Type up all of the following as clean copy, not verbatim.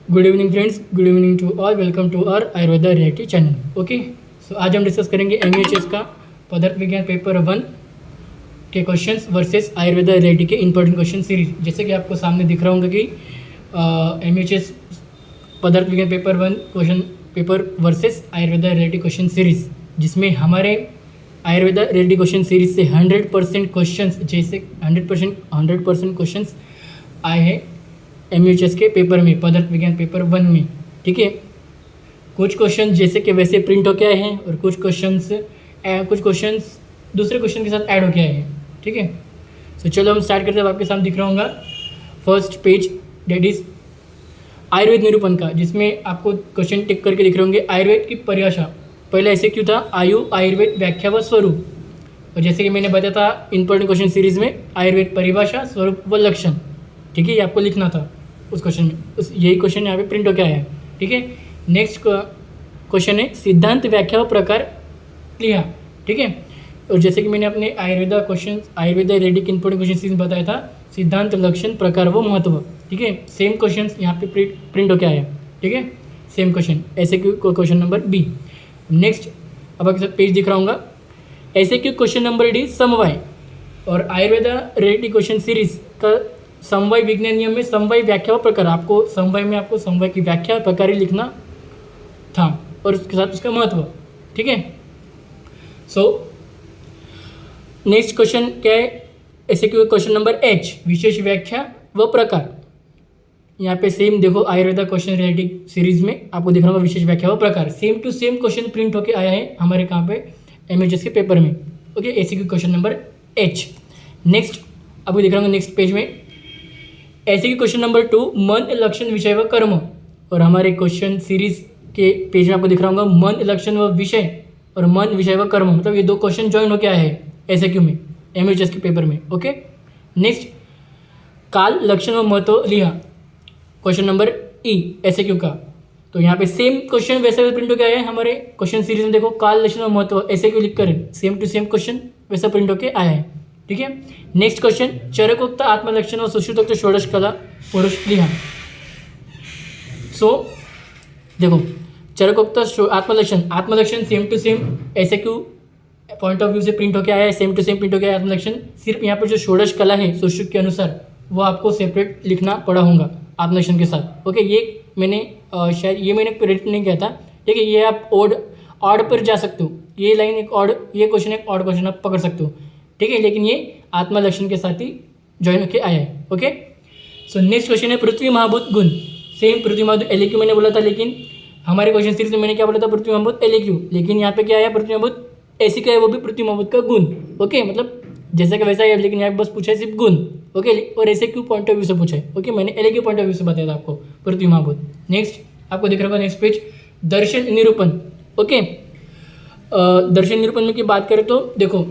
Good evening friends, good evening to all. Welcome to our Ayurveda reality channel. Okay, so आज हम discuss करेंगे एमयूएचएस का पदार्थ विज्ञान पेपर 1 के क्वेश्चंस वर्सेस आयुर्वेदा रियलिटी के इंपॉर्टेंट क्वेश्चन सीरीज। जैसे कि आपको सामने दिख रहा होगा कि एमयूएचएस पदार्थ विज्ञान paper 1 question paper versus Ayurveda reality question series, जिसमें हमारे आयुर्वेदा रियलिटी क्वेश्चन सीरीज से 100% क्वेश्चन, जैसे 100% क्वेश्चन आए हैं एमयूएचएस के पेपर में, पदार्थ विज्ञान पेपर 1 में। ठीक है, कुछ क्वेश्चन जैसे कि वैसे प्रिंट होके आए हैं और कुछ क्वेश्चंस दूसरे क्वेश्चन के साथ ऐड होके आए हैं। ठीक है, सो चलो हम स्टार्ट करते हैं। आपके सामने दिख रहा होगा first page, date is Ayurveda निरूपण का, जिसमें आपको क्वेश्चन टिक करके दिख रहे होंगे आयुर्वेद की परिभाषा। पहले ऐसे क्यों था, आयु, आयुर्वेद, व्याख्या व स्वरूप। और जैसे कि मैंने बताया था इंपॉर्टेंट क्वेश्चन सीरीज में, आयुर्वेद परिभाषा, स्वरूप व लक्षण। ठीक है, ये आपको लिखना था उस क्वेश्चन में, यही क्वेश्चन यहाँ पे प्रिंट होकर आया है। ठीक है, नेक्स्ट क्वेश्चन है सिद्धांत, व्याख्या व प्रकार लिहा। ठीक है, और जैसे कि मैंने अपने आयुर्वेदा रेडिक इंपॉर्टेंट क्वेश्चन सीरीज में बताया था, सिद्धांत, लक्षण, प्रकार व महत्व। ठीक है, सेम क्वेश्चन यहाँ पे प्रिंट होकर आया है। ठीक है, सेम क्वेश्चन, ऐसे क्यों क्वेश्चन नंबर बी। नेक्स्ट अब आपके साथ पेज दिख रहा होगा, ऐसे क्यों क्वेश्चन नंबर डी समवाय। और आयुर्वेदा रेडिक क्वेश्चन सीरीज का समवाय विज्ञान नियम में समवाय, व्याख्या व प्रकार, आपको समवाय में आपको समवाय की व्याख्या और प्रकार ही लिखना था, और उसके साथ उसका महत्व। ठीक है, सो नेक्स्ट क्वेश्चन क्या है, ऐसे कि क्वेश्चन नंबर एच, विशेष व्याख्या व प्रकार। यहाँ पे सेम देखो, आयुर्वेदा क्वेश्चन रिलेटिव सीरीज में आपको दिख रहा होगा विशेष व्याख्या व प्रकार, same to same question print होके आया है हमारे कहाँ पे एमएचएस के पेपर में। ओके, ऐसे कि क्वेश्चन नंबर एच। नेक्स्ट आपको दिख रहा होगा नेक्स्ट पेज में, ऐसे कि क्वेश्चन नंबर 2, मन, लक्षण, विषय व कर्म। और हमारे क्वेश्चन सीरीज के पेज में आपको दिख रहा होगा मन, लक्षण व विषय, और मन, विषय व कर्म, मतलब ये दो क्वेश्चन ज्वाइन होके आए हैं ऐसे क्यों में एमएचएस के पेपर में। ओके, नेक्स्ट काल, लक्षण व महत्व लिहा, क्वेश्चन नंबर ई, ऐसे क्यों का। तो यहाँ पे सेम क्वेश्चन वैसे प्रिंट होके आया है हमारे क्वेश्चन सीरीज में। देखो, काल, लक्षण व महत्व ऐसे क्यों लिख कर, सेम टू सेम क्वेश्चन वैसा प्रिंट होके आया है। ठीक है, नेक्स्ट क्वेश्चन, चरकोक्त, आत्मलक्षण व सुश्रुतोक्त षोडश कला पुरुष लिहा। सो देखो, चरकोक्त, आत्मलक्षण सेम टू सेम ऐसे क्यों पॉइंट ऑफ व्यू से प्रिंट होके आया है, सेम टू सेम प्रिंट होके आया आत्मलक्षण। सिर्फ यहाँ पर जो षोडश कला है सुश्रुत के अनुसार, वो आपको सेपरेट लिखना पड़ा होगा आत्मलक्षण के साथ। ओके, ये मैंने शायद ये मैंने प्रिंट नहीं किया था। ठीक है, ये आप ऑड पर जा सकते हो, ये लाइन एक ऑड, ये क्वेश्चन एक ऑड क्वेश्चन आप पकड़ सकते हो। ठीक है, लेकिन ये आत्मा लक्षण के साथ ही ज्वाइन होके आया है। ओके, सो नेक्स्ट क्वेश्चन है पृथ्वी महाभूत गुण। सेम पृथ्वी महाभूत एलएक्यू मैंने बोला था, लेकिन हमारे क्वेश्चन सीरीज में मैंने क्या बोला था, पृथ्वी महाभूत एलएक्यू, लेकिन यहाँ पे क्या आया, पृथ्वी महाभूत ऐसी क्या है, वो भी पृथ्वी महाभूत का गुण। ओके, मतलब जैसा कि वैसा है, लेकिन यहाँ पे बस पूछा है सिर्फ गुण। ओके, और ऐसे क्यों पॉइंट ऑफ व्यू से पूछा है। ओके, मैंने एलएक्यू पॉइंट ऑफ व्यू से बताया था आपको पृथ्वी महाभूत। नेक्स्ट आपको दिख रहा होगा नेक्स्ट पेज, दर्शन निरूपण। ओके, दर्शन निरूपण में की बात करें तो देखो,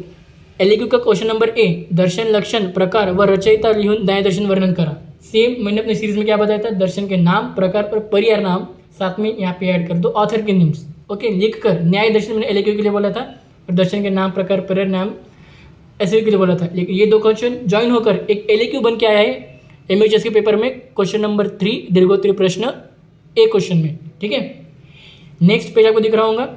एलएक्यू का क्वेश्चन नंबर ए, दर्शन, लक्षण, प्रकार व रचयिता लिहून न्याय दर्शन वर्णन करा। सेम मैंने अपनी सीरीज में क्या बताया था, दर्शन के नाम, प्रकार और परिहार नाम, साथ में यहाँ पे ऐड कर दो ऑथर के नेम्स। ओके, लिख कर न्याय दर्शन मैंने एलएक्यू के लिए बोला था, और दर्शन के नाम, प्रकार, परिहार नाम ऐसे के लिए बोला था। लेकिन ये दो क्वेश्चन ज्वाइन होकर एक एलएक्यू बन के आया है एमएचएस के पेपर में, क्वेश्चन नंबर 3, दीर्घोत्तरीय प्रश्न ए क्वेश्चन में। ठीक है, नेक्स्ट पेज आपको दिख रहा होगा,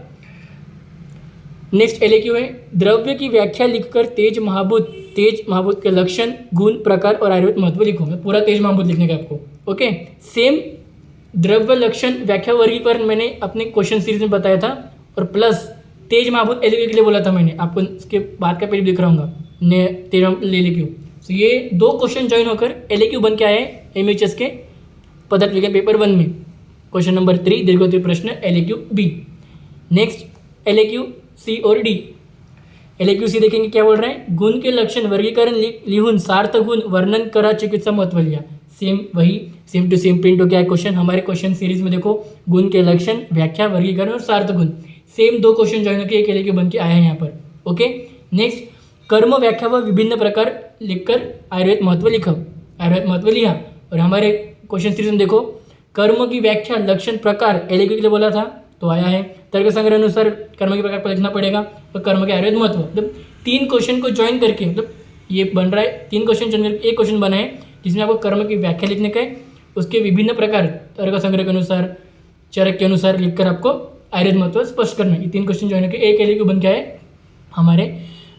नेक्स्ट एलएक्यू है, द्रव्य की व्याख्या लिखकर तेज महाभूत के लक्षण, गुण, प्रकार और आयुर्वेद महत्व लिखो। मैं पूरा तेज महाभूत लिखने का आपको। ओके, सेम द्रव्य, लक्षण, व्याख्या, वर्गीकरण मैंने अपने क्वेश्चन सीरीज में बताया था, और प्लस तेज महाभूत एलएक्यू के लिए बोला था मैंने आपको, इसके बाद का पेज दिख रहा होगा तेज एलएक्यू। तो ये दो क्वेश्चन ज्वाइन होकर एलएक्यू बन के आए हैं एमएचएस के पदार्थ विज्ञान पेपर 1 में, क्वेश्चन नंबर 3, दीर्घोत्तरीय प्रश्न एलएक्यू बी। नेक्स्ट एलएक्यू सी और डी। एलएक्यू सी देखेंगे क्या बोल रहे हैं, गुण के लक्षण, वर्गीकरण लिहून सार्थ गुण वर्णन करा, चिकित्सा महत्व लिया। सेम वही, सेम टू सेम प्रिंट हो गया है क्वेश्चन हमारे क्वेश्चन सीरीज में। देखो, गुण के लक्षण, व्याख्या, वर्गीकरण और सार्थ गुण, सेम दो क्वेश्चन ज्वाइन होकर एक एलएक्यू बन के आए हैं यहाँ पर। ओके, नेक्स्ट कर्म, व्याख्या व विभिन्न प्रकार लिखकर आयुर्वेद महत्व लिखा। और हमारे क्वेश्चन सीरीज में देखो, कर्म की व्याख्या, लक्षण, प्रकार एलएक्यू के लिए बोला था, तो आया है। तर्क संग्रह अनुसार कर्म के प्रकार पर लिखना पड़ेगा, तो कर्म के आयुर्वेद महत्व, मतलब 3 क्वेश्चन को ज्वाइन करके, मतलब ये बन रहा है 3 क्वेश्चन ज्वाइन करके एक क्वेश्चन बना है, जिसमें आपको कर्म की व्याख्या लिखने का है, उसके विभिन्न प्रकार तर्क संग्रह के अनुसार, चरक के अनुसार लिखकर आपको आयुर्वेद महत्व स्पष्ट करना है। ये 3 क्वेश्चन जो है कि एक LAQ बन के आए हमारे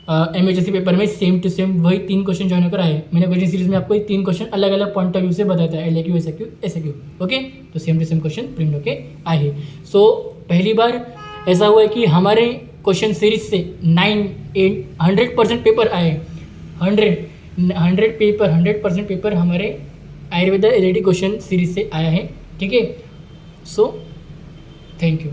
MHSC पेपर में, सेम टू सेम वही 3 क्वेश्चन जो होकर आए। मैंने क्वेश्चन सीरीज में आपको ये 3 क्वेश्चन अलग अलग पॉइंट ऑफ व्यू से बताया था, LAQ, SAQ, ओके। तो same to same question print होके आए हैं। सो पहली बार ऐसा हुआ है कि हमारे क्वेश्चन सीरीज से 100% पेपर आए। 100% पेपर हमारे आयुर्वेदा LAT क्वेश्चन सीरीज से आया है, ठीक है। So thank you.